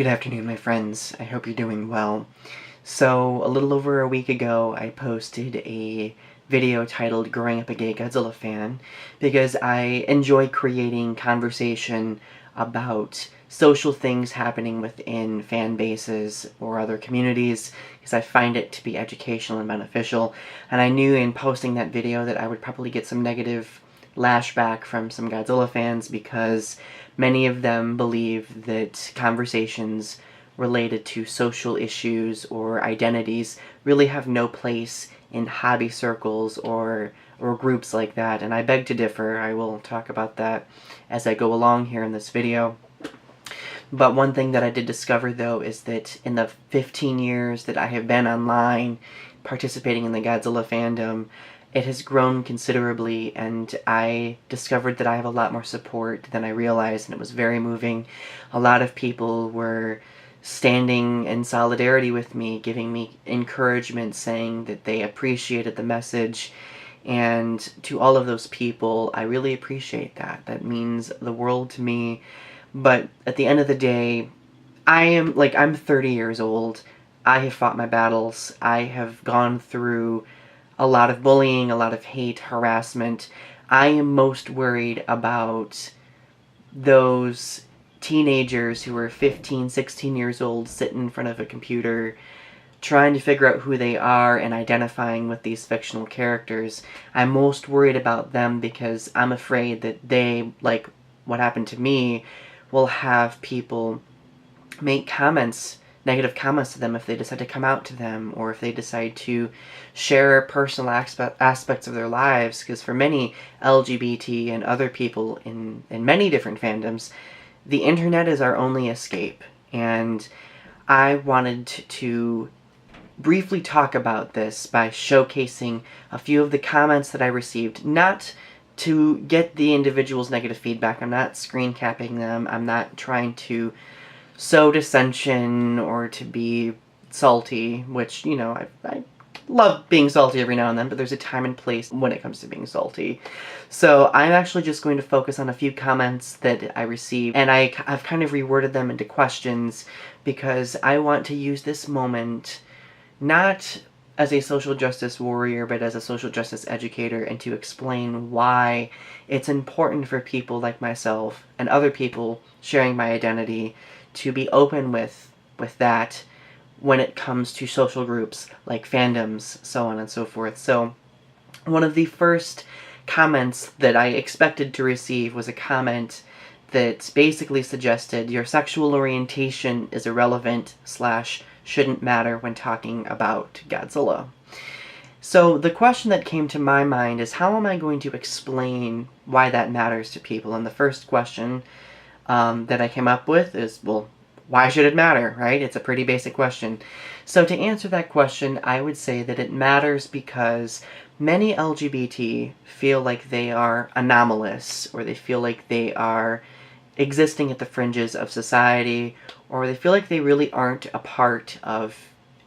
Good afternoon, my friends. I hope you're doing well. So, a little over a week ago, I posted a video titled Growing Up a Gay Godzilla Fan because I enjoy creating conversation about social things happening within fan bases or other communities because I find it to be educational and beneficial. And I knew in posting that video that I would probably get some negative lashback from some Godzilla fans because many of them believe that conversations related to social issues or identities really have no place in hobby circles or groups like that, and I beg to differ. I will talk about that as I go along here in this video. But one thing that I did discover, though, is that in the 15 years that I have been online participating in the Godzilla fandom, it has grown considerably, and I discovered that I have a lot more support than I realized, and it was very moving. A lot of people were standing in solidarity with me, giving me encouragement, saying that they appreciated the message, and to all of those people, I really appreciate that. That means the world to me. But at the end of the day, I'm 30 years old. I have fought my battles. I have gone through a lot of bullying, a lot of hate, harassment. I am most worried about those teenagers who are 15, 16 years old sitting in front of a computer trying to figure out who they are and identifying with these fictional characters. I'm most worried about them because I'm afraid that they, like what happened to me, will have people make negative comments to them if they decide to come out to them, or if they decide to share personal aspects of their lives, because for many LGBT and other people in many different fandoms, the internet is our only escape. And I wanted to briefly talk about this by showcasing a few of the comments that I received, not to get the individual's negative feedback. I'm not screen capping them. I'm not trying to sow dissension or to be salty, which, you know, I love being salty every now and then, but there's a time and place when it comes to being salty. So I'm actually just going to focus on a few comments that I received, and I've kind of reworded them into questions because I want to use this moment not as a social justice warrior, but as a social justice educator, and to explain why it's important for people like myself and other people sharing my identity to be open with that when it comes to social groups like fandoms, so on and so forth. So one of the first comments that I expected to receive was a comment that basically suggested your sexual orientation is irrelevant / shouldn't matter when talking about Godzilla. So the question that came to my mind is, how am I going to explain why that matters to people? And the first question that I came up with is, well, why should it matter, right? It's a pretty basic question. So to answer that question, I would say that it matters because many LGBT feel like they are anomalous, or they feel like they are existing at the fringes of society, or they feel like they really aren't a part of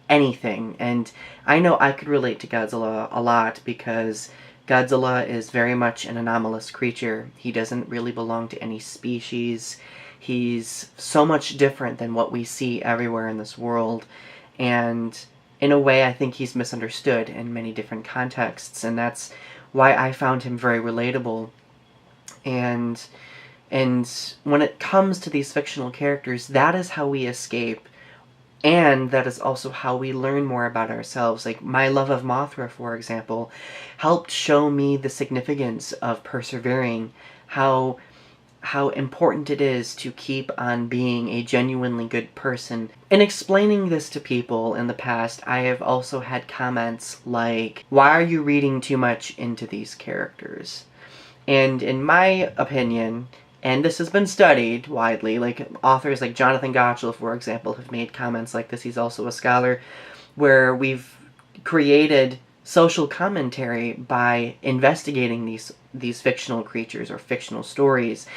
anything. And I know I could relate to Godzilla a lot because Godzilla is very much an anomalous creature. He doesn't really belong to any species. He's so much different than what we see everywhere in this world. And in a way, I think he's misunderstood in many different contexts. And that's why I found him very relatable. And when it comes to these fictional characters, that is how we escape. And that is also how we learn more about ourselves. Like, my love of Mothra, for example, helped show me the significance of persevering, how important it is to keep on being a genuinely good person. In explaining this to people in the past, I have also had comments like, why are you reading too much into these characters? And in my opinion, and this has been studied widely, like authors like Jonathan Gottschall, for example, have made comments like this. He's also a scholar, where we've created social commentary by investigating these fictional creatures or fictional stories.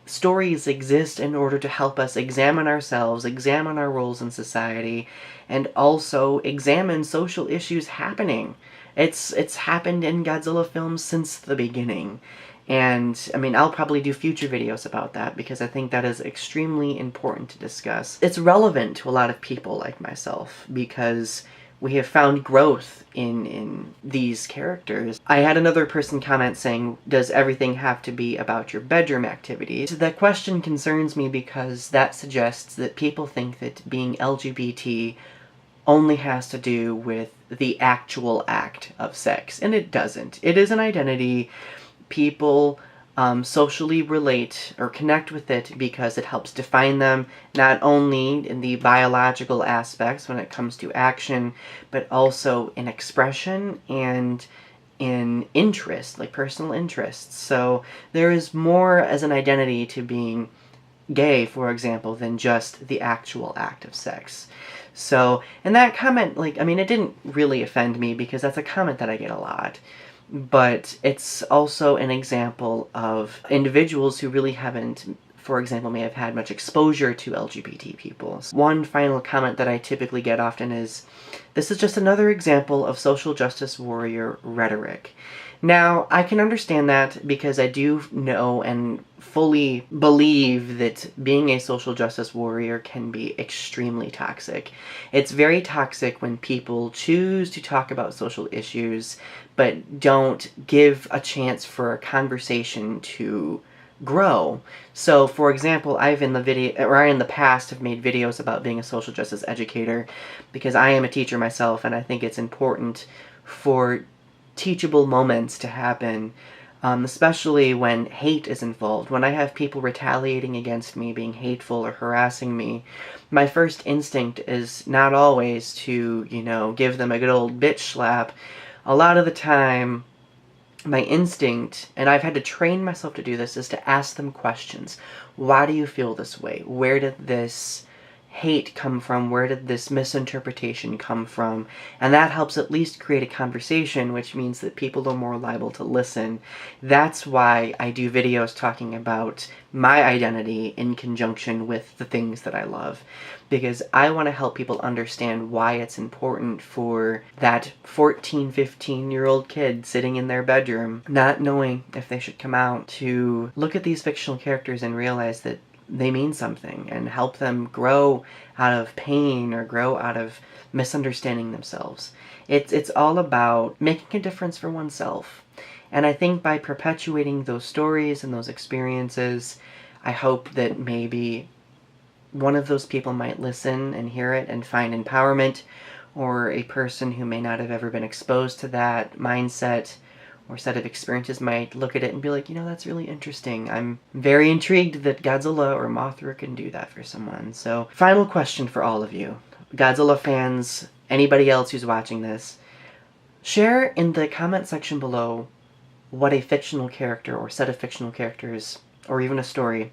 Stories exist in order to help us examine ourselves, examine our roles in society, and also examine social issues happening. It's happened in Godzilla films since the beginning. And I mean, I'll probably do future videos about that because I think that is extremely important to discuss. It's relevant to a lot of people like myself because we have found growth in these characters. I had another person comment saying, does everything have to be about your bedroom activities? That question concerns me because that suggests that people think that being LGBT only has to do with the actual act of sex, and it doesn't. It is an identity. People socially relate or connect with it because it helps define them, not only in the biological aspects when it comes to action, but also in expression and in interest, like personal interests. So there is more as an identity to being gay, for example, than just the actual act of sex. So, and that comment, like, I mean, it didn't really offend me because that's a comment that I get a lot. But it's also an example of individuals who really haven't, for example, may have had much exposure to LGBT people. One final comment that I typically get often is, this is just another example of social justice warrior rhetoric. Now, I can understand that because I do know and fully believe that being a social justice warrior can be extremely toxic. It's very toxic when people choose to talk about social issues but don't give a chance for a conversation to grow. So, for example, I in the past have made videos about being a social justice educator because I am a teacher myself, and I think it's important for teachable moments to happen, especially when hate is involved. When I have people retaliating against me, being hateful or harassing me, my first instinct is not always to, give them a good old bitch slap. A lot of the time, my instinct, and I've had to train myself to do this, is to ask them questions. Why do you feel this way? Where did this hate come from? Where did this misinterpretation come from? And that helps at least create a conversation, which means that people are more liable to listen. That's why I do videos talking about my identity in conjunction with the things that I love, because I want to help people understand why it's important for that 14, 15-year-old kid sitting in their bedroom, not knowing if they should come out, to look at these fictional characters and realize that they mean something, and help them grow out of pain or grow out of misunderstanding themselves. It's all about making a difference for oneself. And I think by perpetuating those stories and those experiences, I hope that maybe one of those people might listen and hear it and find empowerment, or a person who may not have ever been exposed to that mindset or set of experiences might look at it and be like, that's really interesting. I'm very intrigued that Godzilla or Mothra can do that for someone. So, final question for all of you. Godzilla fans, anybody else who's watching this, share in the comment section below what a fictional character or set of fictional characters, or even a story,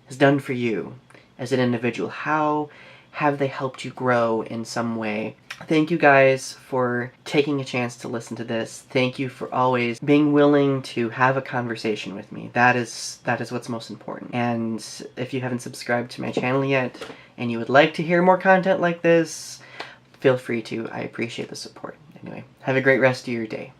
has done for you as an individual. How have they helped you grow in some way? Thank you guys for taking a chance to listen to this. Thank you for always being willing to have a conversation with me. That is what's most important. And if you haven't subscribed to my channel yet and you would like to hear more content like this, feel free to. I appreciate the support. Anyway, have a great rest of your day.